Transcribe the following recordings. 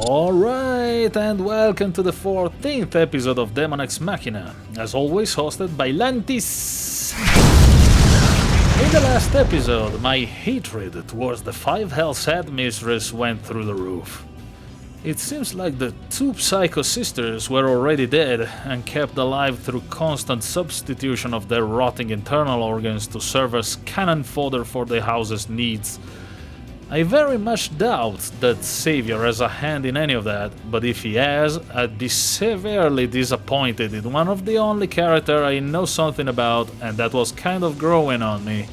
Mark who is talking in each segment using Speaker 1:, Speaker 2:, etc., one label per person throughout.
Speaker 1: Alright, and welcome to the 14th episode of Daemon x Machina, as always hosted by Lantis. In the last episode, my hatred towards the 5 Hells headmistress went through the roof. It seems like the 2 Psycho Sisters were already dead and kept alive through constant substitution of their rotting internal organs to serve as cannon fodder for the house's needs. I very much doubt that Savior has a hand in any of that, but if he has, I'd be severely disappointed in one of the only character I know something about and that was kind of growing on me.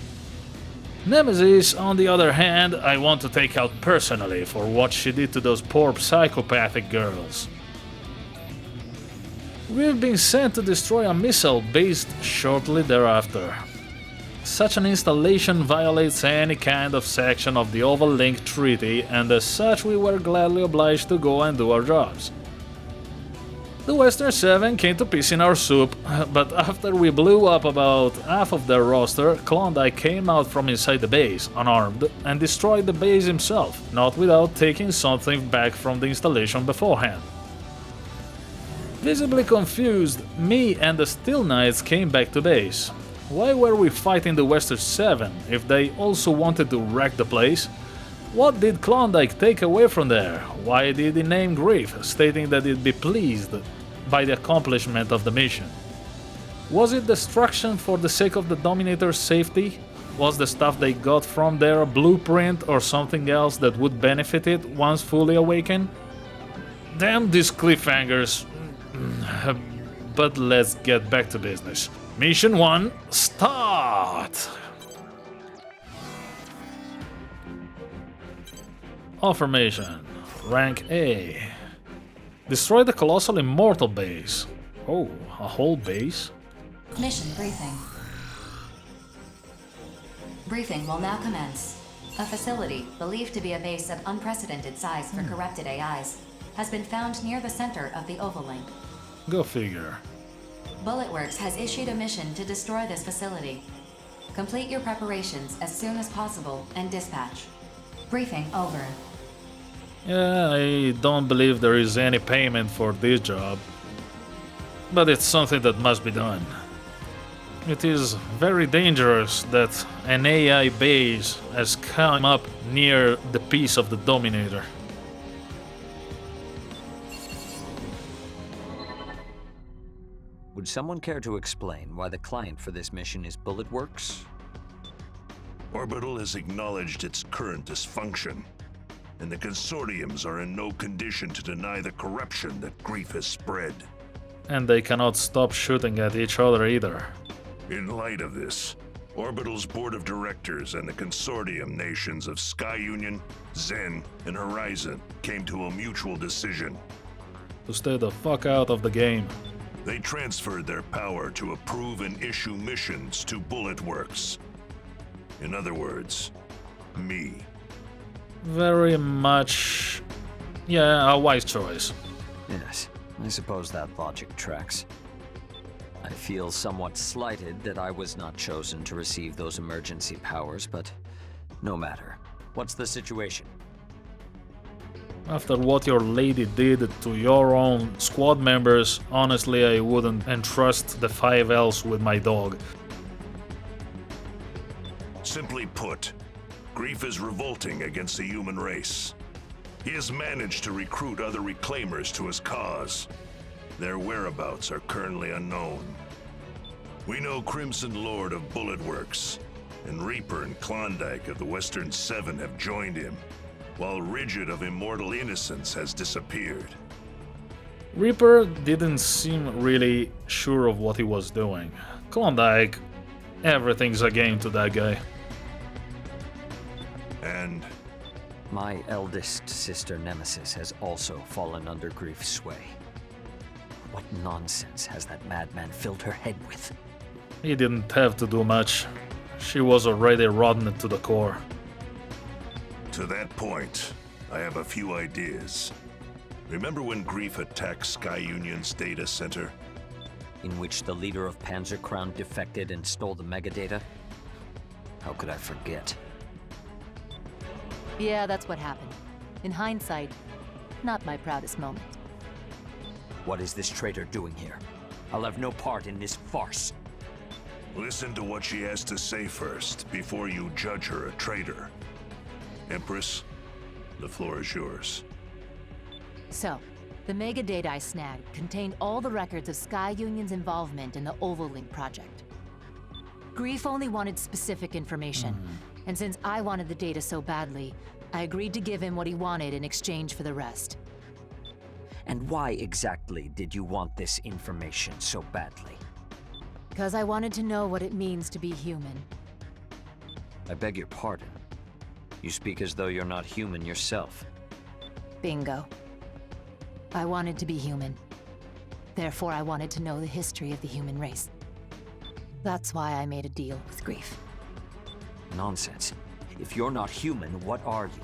Speaker 1: Nemesis, on the other hand, I want to take out personally for what she did to those poor psychopathic girls. We've been sent to destroy a missile base shortly thereafter. Such an installation violates any kind of section of the Overlink Treaty, and as such we were gladly obliged to go and do our jobs. The Western 7 came to piss in our soup, but after we blew up about half of their roster, Klondike came out from inside the base, unarmed, and destroyed the base himself, not without taking something back from the installation beforehand. Visibly confused, me and the Steel Knights came back to base. Why were we fighting the Western 7 if they also wanted to wreck the place? What did Klondike take away from there? Why did he name Grief, stating that he'd be pleased by the accomplishment of the mission? Was it destruction for the sake of the Dominator's safety? Was the stuff they got from there a blueprint or something else that would benefit it once fully awakened? Damn these cliffhangers. But let's get back to business. Mission 1, start! Affirmation. Rank A. Destroy the Colossal Immortal base. Oh, a whole base?
Speaker 2: Mission briefing. Briefing will now commence. A facility, believed to be a base of unprecedented size for corrupted AIs, has been found near the center of the Overlink.
Speaker 1: Go figure.
Speaker 2: Bulletworks has issued a mission to destroy this facility. Complete your preparations as soon as possible and dispatch. Briefing over.
Speaker 1: Yeah, I don't believe there is any payment for this job, but it's something that must be done. It is very dangerous that an AI base has come up near the piece of the Dominator.
Speaker 3: Would someone care to explain why the client for this mission is Bulletworks?
Speaker 4: Orbital has acknowledged its current dysfunction, and the consortiums are in no condition to deny the corruption that Grief has spread.
Speaker 1: And they cannot stop shooting at each other either.
Speaker 4: In light of this, Orbital's board of directors and the consortium nations of Sky Union, Zen, and Horizon came to a mutual decision.
Speaker 1: To stay the fuck out of the game.
Speaker 4: They transferred their power to approve and issue missions to Bulletworks. In other words, me.
Speaker 1: Very much... yeah, a wise choice.
Speaker 3: Yes, I suppose that logic tracks. I feel somewhat slighted that I was not chosen to receive those emergency powers, but no matter. What's the situation?
Speaker 1: After what your lady did to your own squad members, honestly I wouldn't entrust the 5 Ls with my dog.
Speaker 4: Simply put, Grief is revolting against the human race. He has managed to recruit other reclaimers to his cause. Their whereabouts are currently unknown. We know Crimson Lord of Bulletworks, and Reaper and Klondike of the Western 7 have joined him, while Rigid of Immortal Innocence has disappeared.
Speaker 1: Reaper didn't seem really sure of what he was doing. Klondike, everything's a game to that guy.
Speaker 4: And
Speaker 3: My eldest sister Nemesis has also fallen under Grief's sway. What nonsense has that madman filled her head with?
Speaker 1: He didn't have to do much. She was already rotten to the core.
Speaker 4: to that point, I have a few ideas. Remember when Grief attacked Sky Union's data center?
Speaker 3: In which the leader of Panzer Crown defected and stole the megadata? How could I forget?
Speaker 5: Yeah, that's what happened. In hindsight, Not my proudest moment.
Speaker 3: What is this traitor doing here? I'll have no part in this farce.
Speaker 4: Listen to what she has to say first, before you judge her a traitor. Empress, the floor is yours.
Speaker 5: So, the mega data I snagged contained all the records of Sky Union's involvement in the Oval-Link project. Grief only wanted specific information, and since I wanted the data so badly, I agreed to give him what he wanted in exchange for the rest.
Speaker 3: And why exactly did you want this information so badly?
Speaker 5: Because I wanted to know what it means to be human.
Speaker 3: I beg your pardon. You speak as though you're not human yourself.
Speaker 5: Bingo. I wanted to be human. Therefore, I wanted to know the history of the human race. That's why I made a deal with Grief.
Speaker 3: Nonsense. If you're not human, what are you?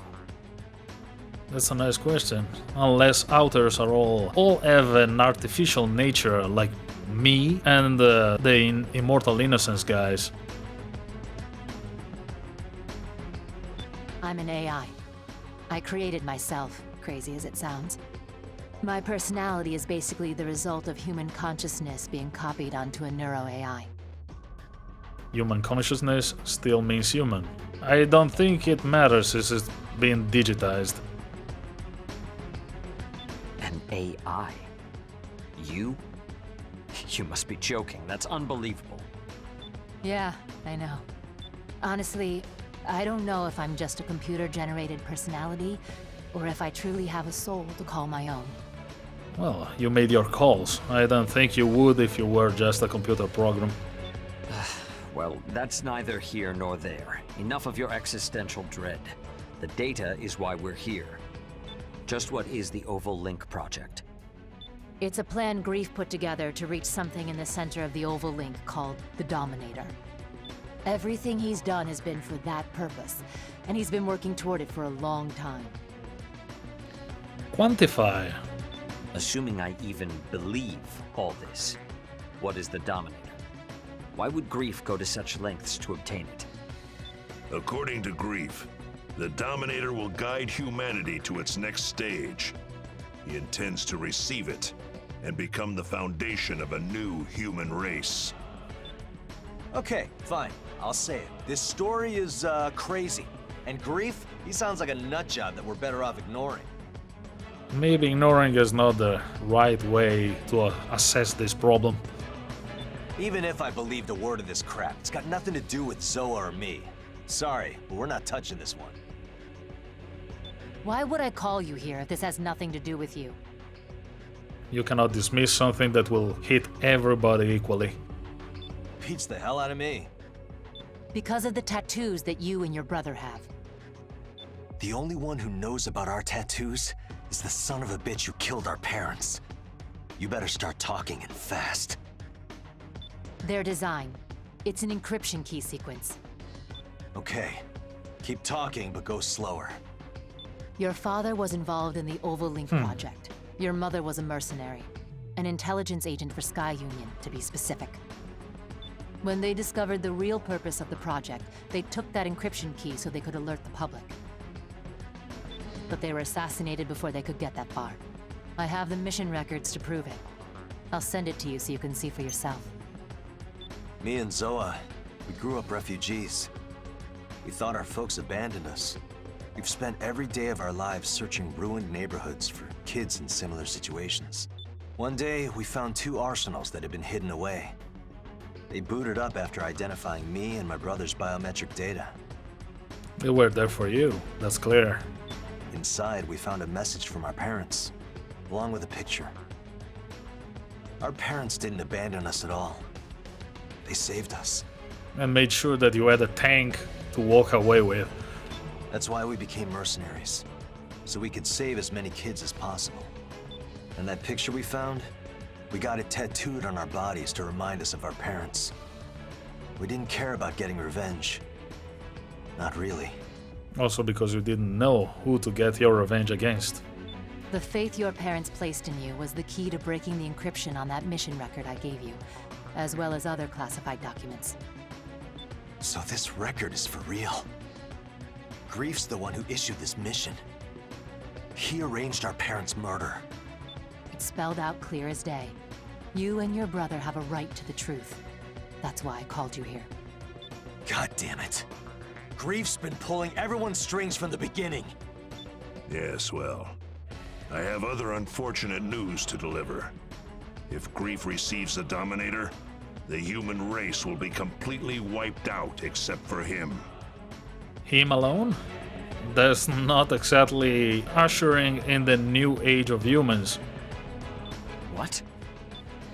Speaker 1: That's a nice question. Unless outers are all have an artificial nature like me and the immortal innocence guys.
Speaker 5: I'm an AI. I created myself, crazy as it sounds. My personality is basically the result of human consciousness being copied onto a neuro-AI.
Speaker 1: Human consciousness still means human. I don't think it matters if it's being digitized.
Speaker 3: An AI? You? You must be joking. That's unbelievable.
Speaker 5: Yeah, I know. Honestly, I don't know if I'm just a computer-generated personality, or if I truly have a soul to call my own.
Speaker 1: Well, you made your calls. I don't think you would if you were just a computer program.
Speaker 3: Well, that's neither here nor there. Enough of your existential dread. The data is why we're here. Just what is the Oval-Link project?
Speaker 5: It's a plan Grief put together to reach something in the center of the Oval-Link called the Dominator. Everything he's done has been for that purpose, and he's been working toward it for a long time.
Speaker 1: Quantify.
Speaker 3: Assuming I even believe all this, what is the Dominator? Why would Grief go to such lengths to obtain it?
Speaker 4: According to Grief, the Dominator will guide humanity to its next stage. He intends to receive it and become the foundation of a new human race.
Speaker 6: Okay, fine. I'll say it. This story is, crazy. And Grief, he sounds like a nutjob that we're better off ignoring.
Speaker 1: Maybe ignoring is not the right way to assess this problem.
Speaker 6: Even if I believed a word of this crap, it's got nothing to do with Zoa or me. Sorry, but we're not touching this one.
Speaker 5: Why would I call you here if this has nothing to do with you?
Speaker 1: You cannot dismiss something that will hit everybody equally.
Speaker 6: Beats the hell out of me.
Speaker 5: Because of the tattoos that you and your brother have.
Speaker 6: The only one who knows about our tattoos is the son of a bitch who killed our parents. You better start talking and fast.
Speaker 5: Their design. It's an encryption key sequence.
Speaker 6: Okay. Keep talking, but go slower.
Speaker 5: Your father was involved in the Oval-Link project. Your mother was a mercenary. An intelligence agent for Sky Union, to be specific. When they discovered the real purpose of the project, they took that encryption key so they could alert the public. But they were assassinated before they could get that far. I have the mission records to prove it. I'll send it to you so you can see for yourself.
Speaker 6: Me and Zoa, we grew up refugees. We thought our folks abandoned us. We've spent every day of our lives searching ruined neighborhoods for kids in similar situations. One day, we found 2 arsenals that had been hidden away. They booted up after identifying me and my brother's biometric data.
Speaker 1: They were there for you, that's clear.
Speaker 6: Inside, we found a message from our parents, along with a picture. Our parents didn't abandon us at all. They saved us.
Speaker 1: And made sure that you had a tank to walk away with.
Speaker 6: That's why we became mercenaries, so we could save as many kids as possible. And that picture we found, we got it tattooed on our bodies to remind us of our parents. We didn't care about getting revenge. Not really.
Speaker 1: Also because you didn't know who to get your revenge against.
Speaker 5: The faith your parents placed in you was the key to breaking the encryption on that mission record I gave you, as well as other classified documents.
Speaker 6: So this record is for real. Grief's the one who issued this mission. He arranged our parents' murder.
Speaker 5: It's spelled out clear as day. You and your brother have a right to the truth. That's why I called you here.
Speaker 6: God damn it. Grief's been pulling everyone's strings from the beginning.
Speaker 4: Yes, well, I have other unfortunate news to deliver. If Grief receives the Dominator, the human race will be completely wiped out except for him.
Speaker 1: Him alone? That's not exactly ushering in the new age of humans.
Speaker 6: What?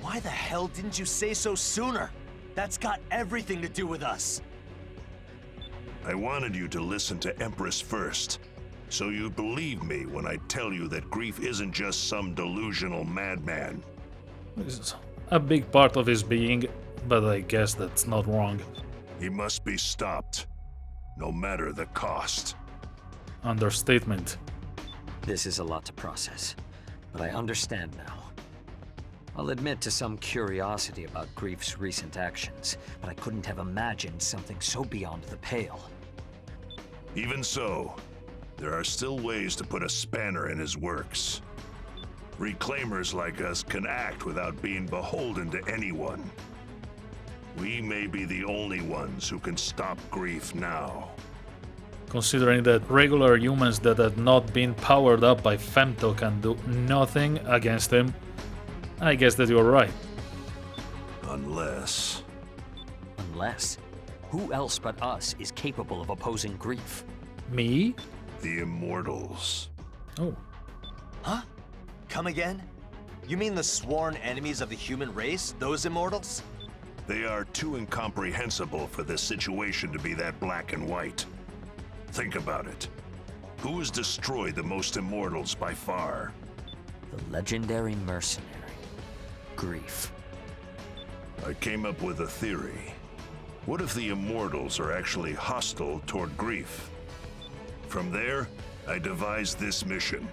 Speaker 6: Why the hell didn't you say so sooner? That's got everything to do with us.
Speaker 4: I wanted you to listen to Empress first, so you believe me when I tell you that Grief isn't just some delusional madman.
Speaker 1: It's a big part of his being, but I guess that's not wrong.
Speaker 4: He must be stopped, no matter the cost.
Speaker 1: Understatement.
Speaker 3: This is a lot to process, but I understand now. I'll admit to some curiosity about Grief's recent actions, but I couldn't have imagined something so beyond the pale.
Speaker 4: Even so, there are still ways to put a spanner in his works. Reclaimers like us can act without being beholden to anyone. We may be the only ones who can stop Grief now.
Speaker 1: Considering that regular humans that have not been powered up by Femto can do nothing against him, I guess that you're right.
Speaker 4: Unless...
Speaker 3: Unless, who else but us is capable of opposing Grief?
Speaker 1: Me?
Speaker 4: the Immortals.
Speaker 1: Oh.
Speaker 6: Huh? Come again? You mean the sworn enemies of the human race, those Immortals?
Speaker 4: They are too incomprehensible for this situation to be that black and white. Think about it. Who has destroyed the most Immortals by far?
Speaker 3: The legendary mercenary, Grief.
Speaker 4: I came up with a theory. What if the Immortals are actually hostile toward Grief? From there, I devised this mission.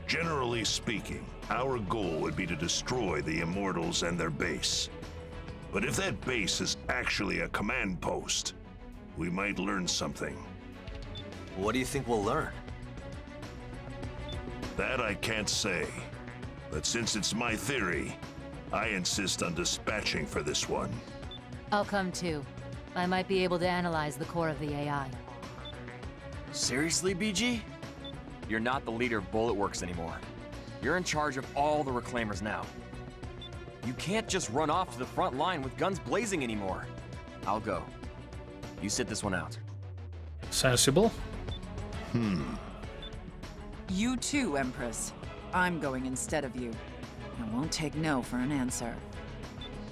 Speaker 4: Generally speaking, our goal would be to destroy the Immortals and their base. But if that base is actually a command post, we might learn something.
Speaker 6: What do you think we'll learn?
Speaker 4: That I can't say. But since it's my theory, I insist on dispatching for this one.
Speaker 5: I'll come too. I might be able to analyze the core of the AI.
Speaker 6: Seriously, BG?
Speaker 7: You're not the leader of Bulletworks anymore. You're in charge of all the Reclaimers now. You can't just run off to the front line with guns blazing anymore. I'll go. You sit this one out.
Speaker 1: Sensible?
Speaker 8: You too, Empress. I'm going instead of you. I won't take no for an answer.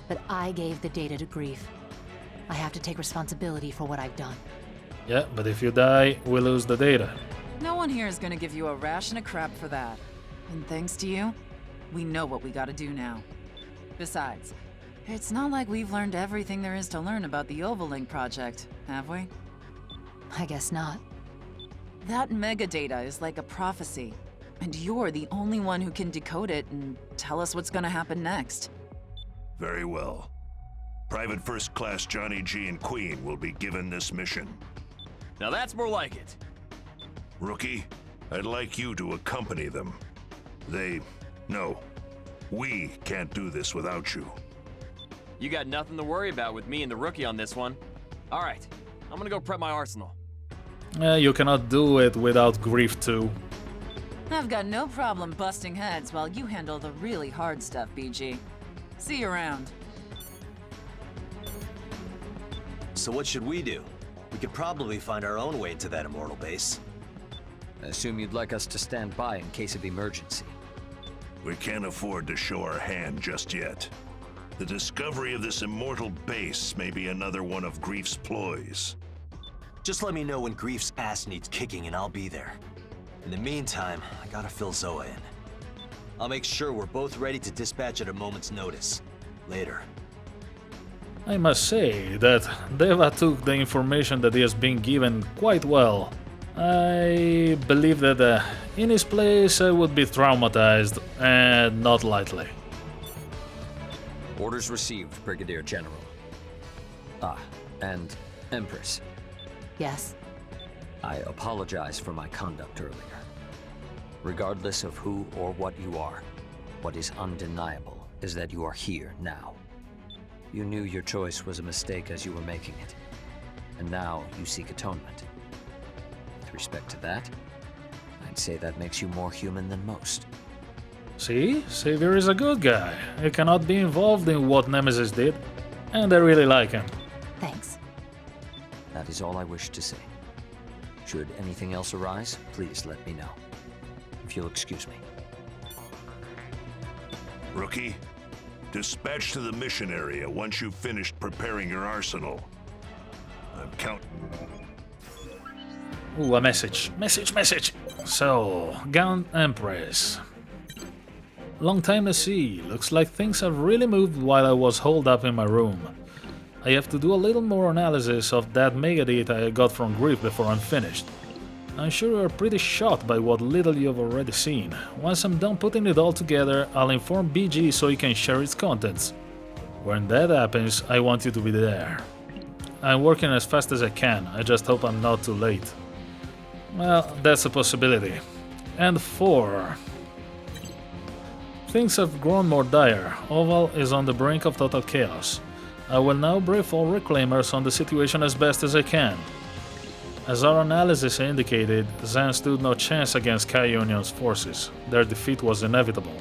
Speaker 5: But I gave the data to Grief. I have to take responsibility for what I've done.
Speaker 1: Yeah, but if you die, we lose the data.
Speaker 8: No one here is gonna give you a ration of crap for that. And thanks to you, we know what we gotta do now. Besides, it's not like we've learned everything there is to learn about the Overlink project, have we?
Speaker 5: I guess not.
Speaker 8: That megadata is like a prophecy, and you're the only one who can decode it and tell us what's gonna happen next.
Speaker 4: Very well. Private First Class Johnny G and Queen will be given this mission.
Speaker 7: Now that's more like it.
Speaker 4: Rookie, I'd like you to accompany them. We can't do this without you.
Speaker 7: You got nothing to worry about with me and the Rookie on this one. All right, I'm gonna go prep my arsenal.
Speaker 1: You cannot do it without Grief too.
Speaker 8: I've got no problem busting heads while you handle the really hard stuff, BG. See you around.
Speaker 6: So what should we do? We could probably find our own way into that Immortal base.
Speaker 3: I assume you'd like us to stand by in case of emergency.
Speaker 4: We can't afford to show our hand just yet. The discovery of this Immortal base may be another one of Grief's ploys.
Speaker 6: Just let me know when Grief's ass needs kicking and I'll be there. In the meantime, I gotta fill Zoa in. I'll make sure we're both ready to dispatch at a moment's notice. Later.
Speaker 1: I must say that Deva took the information that he has been given quite well. I believe that in his place I would be traumatized, and not lightly.
Speaker 3: Orders received, Brigadier General. And Empress.
Speaker 5: Yes?
Speaker 3: I apologize for my conduct earlier. Regardless of who or what you are, what is undeniable is that you are here now. You knew your choice was a mistake as you were making it, and now you seek atonement. With respect to that, I'd say that makes you more human than most.
Speaker 1: See? Savior is a good guy. He cannot be involved in what Nemesis did, and I really like him.
Speaker 5: Thanks.
Speaker 3: That is all I wish to say. Should anything else arise, please let me know. If you'll excuse me.
Speaker 4: Rookie, dispatch to the mission area once you've finished preparing your arsenal. I'm counting.
Speaker 1: Ooh, a message. Message! So, Gaunt Empress. Long time no see. Looks like things have really moved while I was holed up in my room. I have to do a little more analysis of that mega data I got from Grief before I'm finished. I'm sure you're pretty shocked by what little you've already seen. Once I'm done putting it all together, I'll inform BG so he can share its contents. When that happens, I want you to be there. I'm working as fast as I can, I just hope I'm not too late. Well, that's a possibility. And 4. Things have grown more dire. Oval is on the brink of total chaos. I will now brief all Reclaimers on the situation as best as I can. As our analysis indicated, Zan stood no chance against Sky Union's forces. Their defeat was inevitable.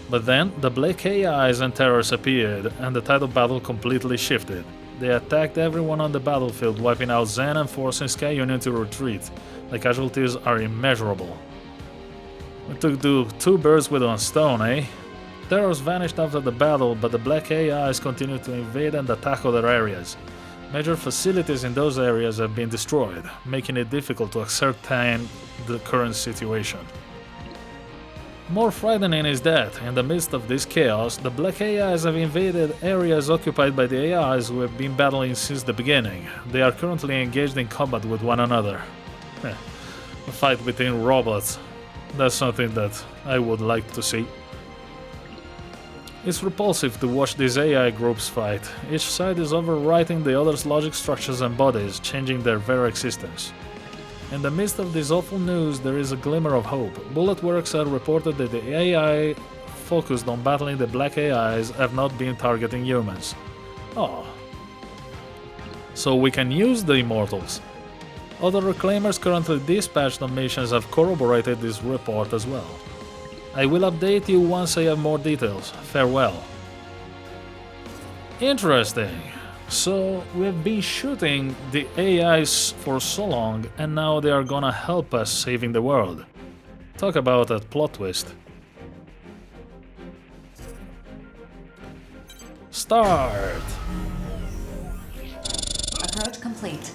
Speaker 1: But then, the Black AIs and Terrors appeared, and the tide of battle completely shifted. They attacked everyone on the battlefield, wiping out Zan and forcing Sky Union to retreat. The casualties are immeasurable. We took 2 birds with 1 stone, eh? Terrors vanished after the battle, but the Black AIs continued to invade and attack other areas. Major facilities in those areas have been destroyed, making it difficult to ascertain the current situation. More frightening is that, in the midst of this chaos, the Black AIs have invaded areas occupied by the AIs who have been battling since the beginning. They are currently engaged in combat with one another. A fight between robots. That's something that I would like to see. It's repulsive to watch these AI groups fight. Each side is overwriting the other's logic structures and bodies, changing their very existence. In the midst of this awful news, there is a glimmer of hope. Bulletworks have reported that the AI focused on battling the Black AIs have not been targeting humans. Oh. So we can use the Immortals. Other Reclaimers currently dispatched on missions have corroborated this report as well. I will update you once I have more details. Farewell. Interesting. So, we've been shooting the AIs for so long, and now they are gonna help us saving the world. Talk about a plot twist. Start!
Speaker 2: Approach complete.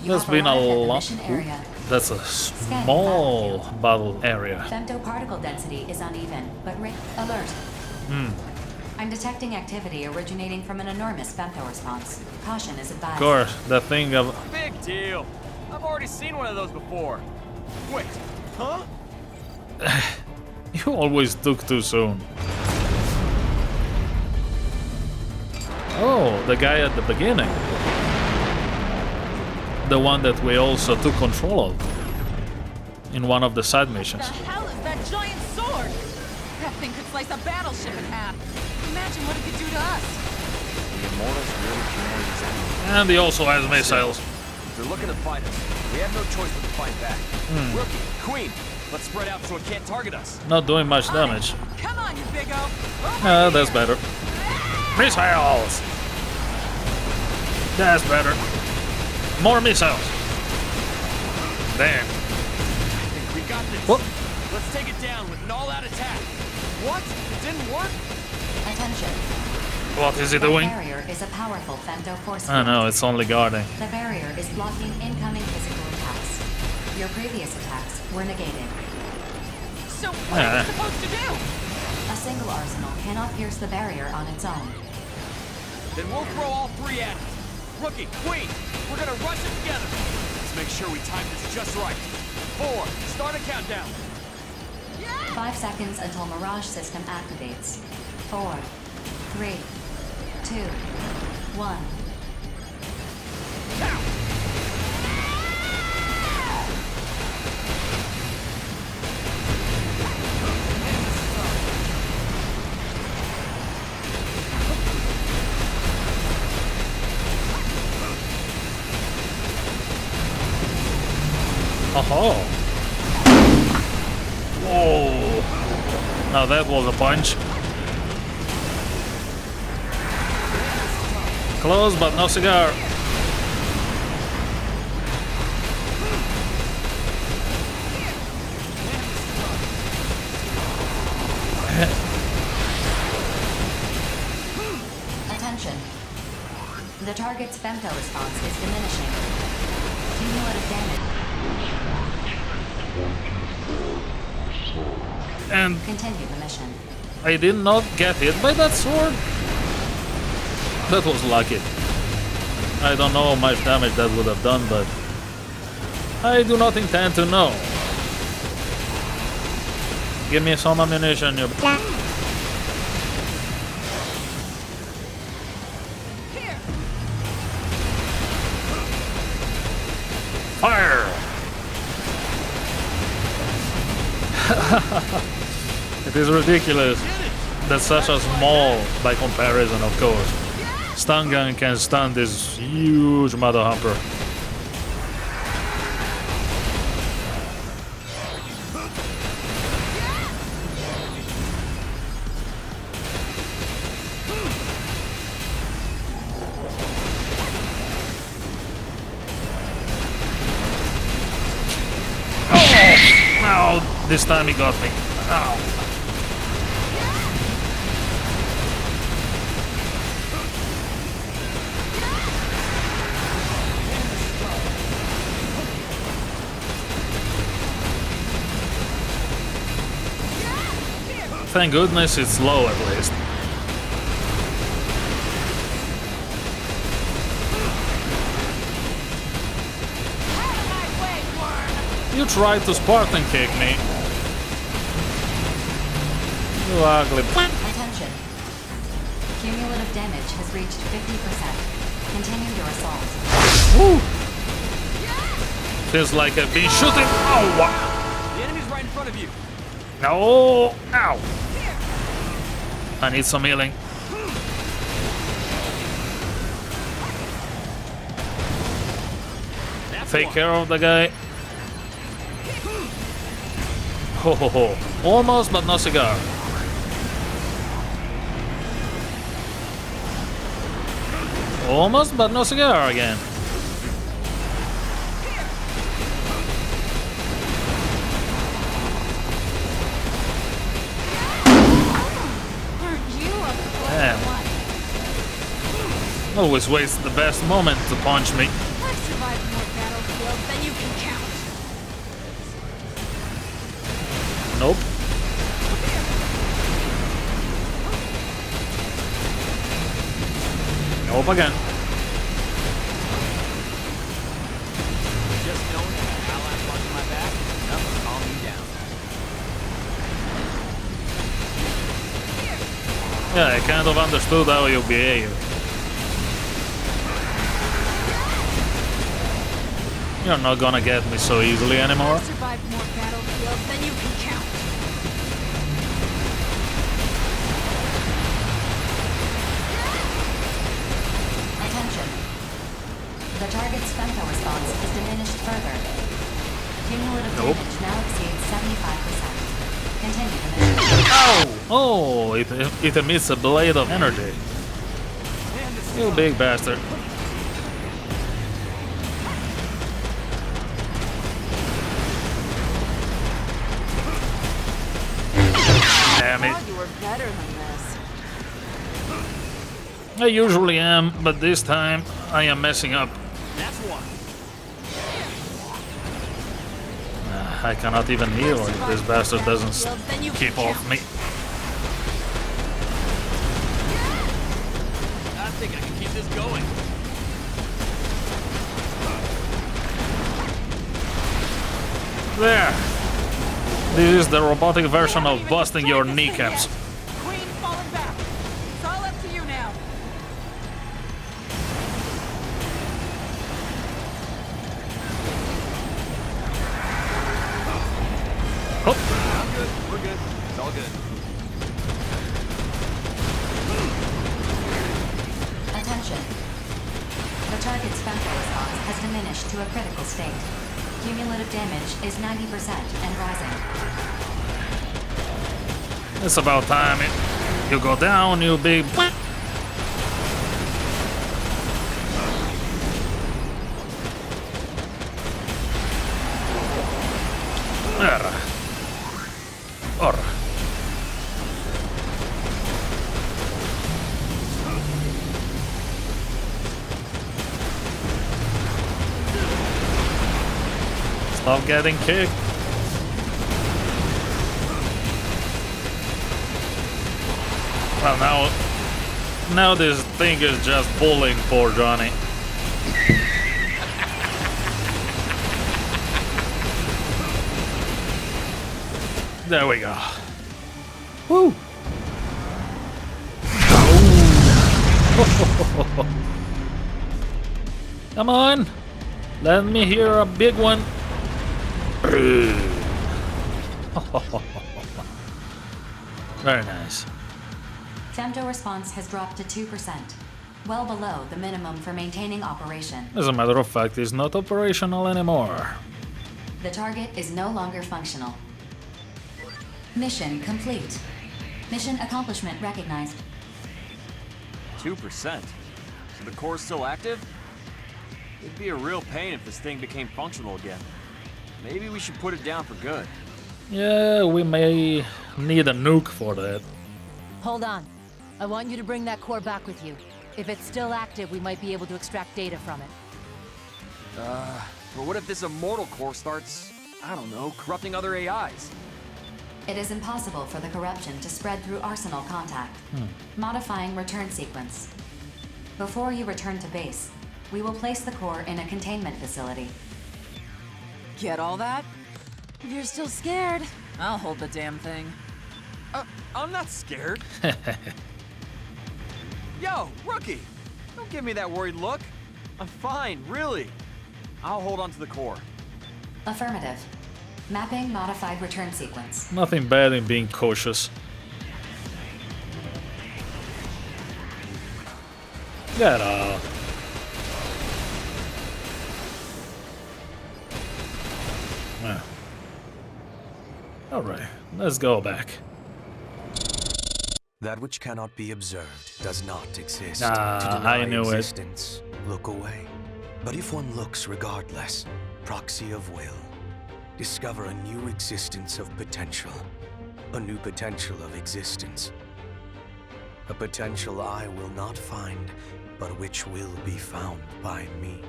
Speaker 1: There's been a lot. That's a small battle area.
Speaker 2: Femtoparticle density is uneven, but alert. I'm detecting activity originating from an enormous femto response. Caution is advised.
Speaker 1: Of course, that thing of...
Speaker 7: Big deal. I've already seen one of those before. Wait, huh?
Speaker 1: You always took too soon. Oh, the guy at the beginning. The one that we also took control of in one of the side missions.
Speaker 8: What the hell is that giant sword? That thing could slice a battleship in half. Imagine what it could do to us.
Speaker 7: The Immortals really carry these enemies.
Speaker 1: And he also has missiles.
Speaker 7: If they're looking to fight us, we have no choice but to fight back. Rookie, Queen, let's spread out so it can't target us.
Speaker 1: Not doing much damage.
Speaker 8: Come on, you big O.
Speaker 1: That's better. Missiles! That's better. More missiles. Damn.
Speaker 7: We got this.
Speaker 1: What?
Speaker 7: Let's take it down with an all-out attack. What? It didn't work?
Speaker 2: Attention.
Speaker 1: What is it
Speaker 2: The
Speaker 1: doing?
Speaker 2: barrier is a powerful femto force
Speaker 1: I
Speaker 2: field.
Speaker 1: know, it's only guarding.
Speaker 2: The barrier is blocking incoming physical attacks. Your previous attacks were negated.
Speaker 8: So what are we supposed to do?
Speaker 2: A single arsenal cannot pierce the barrier on its own.
Speaker 7: Then we'll throw all 3 at it. Rookie, Queen, we're gonna rush it together. Let's make sure we time this just right. 4, start a countdown.
Speaker 2: 5 seconds until Mirage system activates. 4, 3, 2, 1.
Speaker 1: Oh. Whoa. Now that was a punch. Close, but no cigar.
Speaker 2: Attention. The target's femto response is diminishing. Cumulative damage.
Speaker 1: And
Speaker 2: Continue the mission.
Speaker 1: I did not get hit by that sword. That was lucky. I don't know how much damage that would have done, but I do not intend to know. Give me some ammunition, you... Fire! It is ridiculous that such a small, by comparison of course, stun gun can stun this huge mother humper. Oh, this time he got me. Ow. Thank goodness it's low at least. You tried to Spartan kick me. You ugly...
Speaker 2: Attention. Cumulative damage has reached 50%. Continue your assault.
Speaker 1: Woo. Feels like I've been shooting... Oh,
Speaker 7: The enemy's right in front of you.
Speaker 1: no! Ow! I need some healing. Take care of the guy. Ho ho ho. Almost, but no cigar. Almost, but no cigar again. Damn. Always waste the best moment to punch me.
Speaker 9: I've survived more battlefields than you can count.
Speaker 1: Nope. Nope again.
Speaker 7: Just knowing that an ally watching my back, enough to calm me down.
Speaker 1: Yeah, I kind of understood how you behave. You're not gonna get me so easily anymore.
Speaker 9: I've survived more battlefields than you can count.
Speaker 2: Attention. The target's femto response is diminished further. Cumulative damage now exceeds 75%. Continue the mission.
Speaker 1: Oh, it emits a blade of energy. You big bastard. Damn it.
Speaker 8: Thought you were better than this.
Speaker 1: I usually am, but this time I am messing up.
Speaker 7: That's one.
Speaker 1: I cannot even heal if this bastard doesn't keep off me.
Speaker 7: I think I can keep this going.
Speaker 1: There. This is the robotic version of busting your kneecaps.
Speaker 8: Queen falling back. It's all up to you now.
Speaker 1: Oh.
Speaker 7: I'm good. We're good. It's all good.
Speaker 2: Attention. The target's femto response has diminished to a critical state. Cumulative damage is 90% and rising.
Speaker 1: It's about time you go down, you big. Or. Stop getting kicked. Well, now this thing is just bullying poor Johnny. There we go. Woo! Come on! Let me hear a big one. Very nice.
Speaker 2: Femto response has dropped to 2%, well below the minimum for maintaining operation.
Speaker 1: As a matter of fact, it's not operational anymore.
Speaker 2: The target is no longer functional. Mission complete. Mission accomplishment recognized.
Speaker 7: 2%? So the core's still active? It'd be a real pain if this thing became functional again. Maybe we should put it down for good.
Speaker 1: Yeah, we may need a nuke for that.
Speaker 5: Hold on. I want you to bring that core back with you. If it's still active, we might be able to extract data from it.
Speaker 7: But what if this immortal core starts, I don't know, corrupting other AIs?
Speaker 2: It is impossible for the corruption to spread through Arsenal contact. Modifying return sequence. Before you return to base, we will place the core in a containment facility.
Speaker 8: Get all that?
Speaker 5: If you're still scared.
Speaker 8: I'll hold the damn thing.
Speaker 7: I'm not scared. Yo, rookie! Don't give me that worried look. I'm fine, really. I'll hold on to the core.
Speaker 2: Affirmative. Mapping modified return sequence.
Speaker 1: Nothing bad in being cautious. Get out. Alright, let's go back.
Speaker 6: That which cannot be observed does not exist.
Speaker 1: Ah,
Speaker 6: to deny
Speaker 1: I knew it.
Speaker 6: existence, look away. But if one looks regardless, proxy of will, discover a new existence of potential. A new potential of existence. A potential I will not find, but which will be found by me.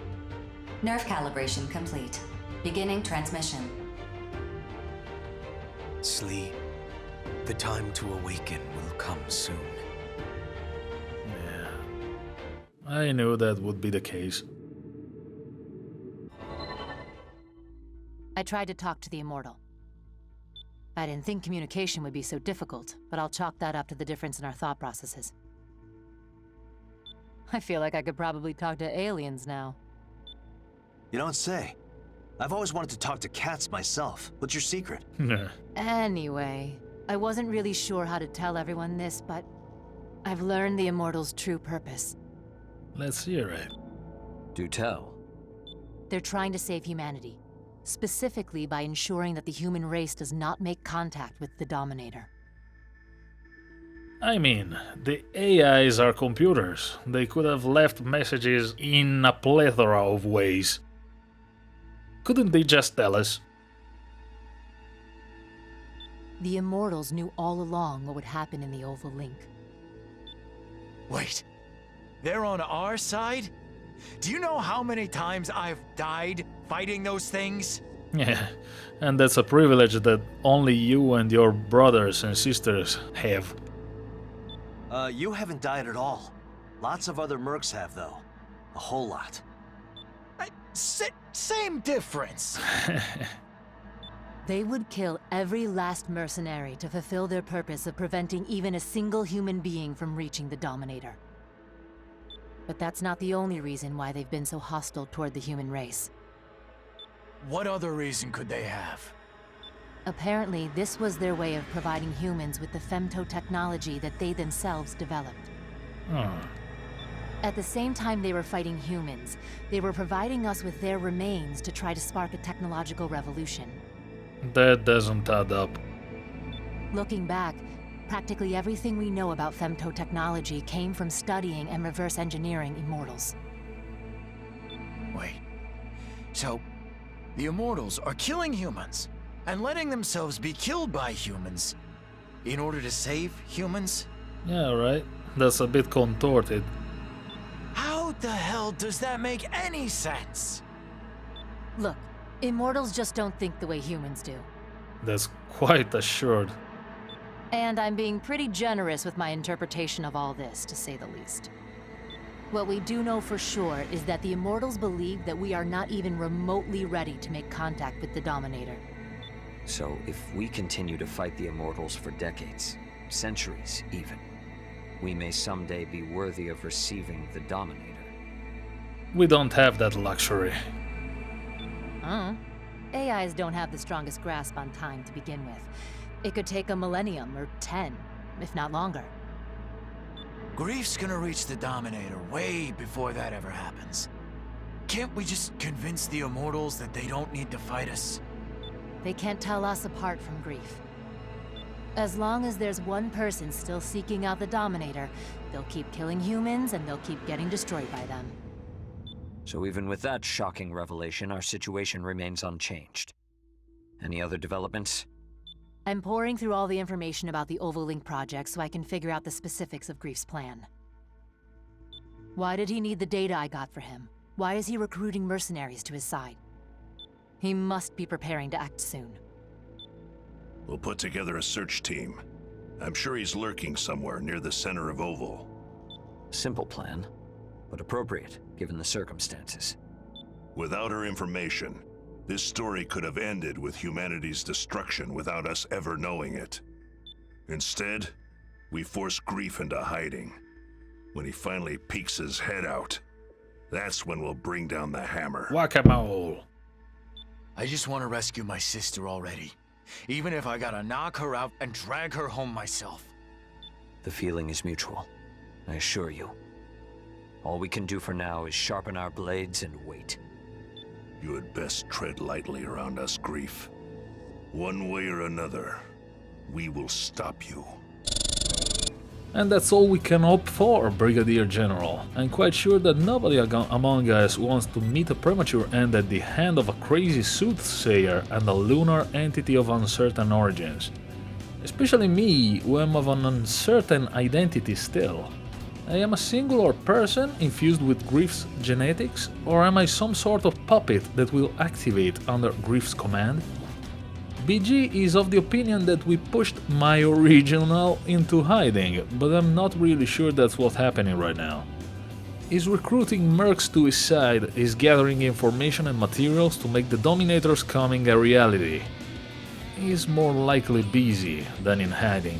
Speaker 2: Nerve calibration complete. Beginning transmission.
Speaker 6: Sleep. The time to awaken will come soon.
Speaker 1: Yeah. I knew that would be the case.
Speaker 5: I tried to talk to the Immortal. I didn't think communication would be so difficult, but I'll chalk that up to the difference in our thought processes. I feel like I could probably talk to aliens now.
Speaker 6: You don't say. I've always wanted to talk to cats myself. What's your secret?
Speaker 5: Anyway, I wasn't really sure how to tell everyone this, but I've learned the Immortal's true purpose.
Speaker 1: Let's hear it.
Speaker 3: Do tell.
Speaker 5: They're trying to save humanity, specifically by ensuring that the human race does not make contact with the Dominator.
Speaker 1: I mean, the AIs are computers. They could have left messages in a plethora of ways. Couldn't they just tell us?
Speaker 5: The Immortals knew all along what would happen in the Oval Link.
Speaker 10: Wait, they're on our side? Do you know how many times I've died fighting those things?
Speaker 1: Yeah, and that's a privilege that only you and your brothers and sisters have.
Speaker 6: You haven't died at all. Lots of other mercs have, though. A whole lot.
Speaker 10: Same difference.
Speaker 5: They would kill every last mercenary to fulfill their purpose of preventing even a single human being from reaching the Dominator. But that's not the only reason why they've been so hostile toward the human race.
Speaker 10: What other reason could they have?
Speaker 5: Apparently, this was their way of providing humans with the femto technology that they themselves developed. At the same time they were fighting humans, they were providing us with their remains to try to spark a technological revolution.
Speaker 1: That doesn't add up.
Speaker 5: Looking back, practically everything we know about femtotechnology came from studying and reverse engineering immortals.
Speaker 10: Wait. So, the immortals are killing humans and letting themselves be killed by humans in order to save humans?
Speaker 1: Yeah, right. That's a bit contorted.
Speaker 10: How the hell does that make any sense?
Speaker 5: Look, immortals just don't think the way humans do.
Speaker 1: That's quite assured.
Speaker 5: And I'm being pretty generous with my interpretation of all this, to say the least. What we do know for sure is that the Immortals believe that we are not even remotely ready to make contact with the Dominator.
Speaker 3: So, if we continue to fight the Immortals for decades, centuries even, we may someday be worthy of receiving the Dominator.
Speaker 1: We don't have that luxury.
Speaker 5: AIs don't have the strongest grasp on time to begin with. It could take a millennium or 10, if not longer.
Speaker 10: Grief's gonna reach the Dominator way before that ever happens. Can't we just convince the Immortals that they don't need to fight us?
Speaker 5: They can't tell us apart from Grief. As long as there's one person still seeking out the Dominator, they'll keep killing humans and they'll keep getting destroyed by them.
Speaker 3: So even with that shocking revelation, our situation remains unchanged. Any other developments?
Speaker 5: I'm pouring through all the information about the Ovalink project so I can figure out the specifics of Grief's plan. Why did he need the data I got for him? Why is he recruiting mercenaries to his side? He must be preparing to act soon.
Speaker 4: We'll put together a search team. I'm sure he's lurking somewhere near the center of Oval.
Speaker 3: Simple plan, but appropriate given the circumstances.
Speaker 4: Without her information, this story could have ended with humanity's destruction without us ever knowing it. Instead, we force Grief into hiding. When he finally peeks his head out, that's when we'll bring down the hammer.
Speaker 1: Whack-a-mole.
Speaker 10: I just want to rescue my sister already. Even if I gotta knock her out and drag her home myself.
Speaker 3: The feeling is mutual, I assure you. All we can do for now is sharpen our blades and wait.
Speaker 4: You had best tread lightly around us, Grief. One way or another, we will stop you.
Speaker 1: And that's all we can hope for, Brigadier General. I'm quite sure that nobody among us wants to meet a premature end at the hand of a crazy soothsayer and a lunar entity of uncertain origins. Especially me, who am of an uncertain identity still. I am a singular person infused with Grief's genetics, or am I some sort of puppet that will activate under Grief's command? BG is of the opinion that we pushed my original into hiding, but I'm not really sure that's what's happening right now. He's recruiting mercs to his side, he's gathering information and materials to make the Dominator's coming a reality. He's more likely busy than in hiding.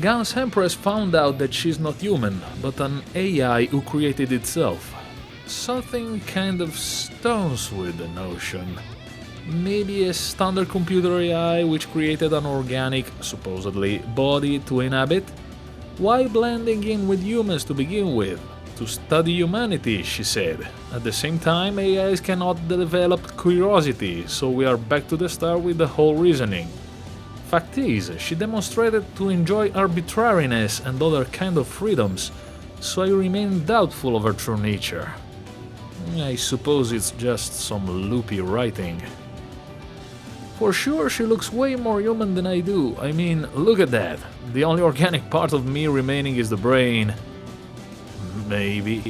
Speaker 1: Gun's Empress found out that she's not human, but an AI who created itself. Something kind of stones with the notion. Maybe a standard computer AI which created an organic, supposedly, body to inhabit? Why blending in with humans to begin with? To study humanity, she said. At the same time, AIs cannot develop curiosity, so we are back to the start with the whole reasoning. Fact is, she demonstrated to enjoy arbitrariness and other kind of freedoms, so I remain doubtful of her true nature. I suppose it's just some loopy writing. For sure, she looks way more human than I do. I mean, look at that. The only organic part of me remaining is the brain. Maybe.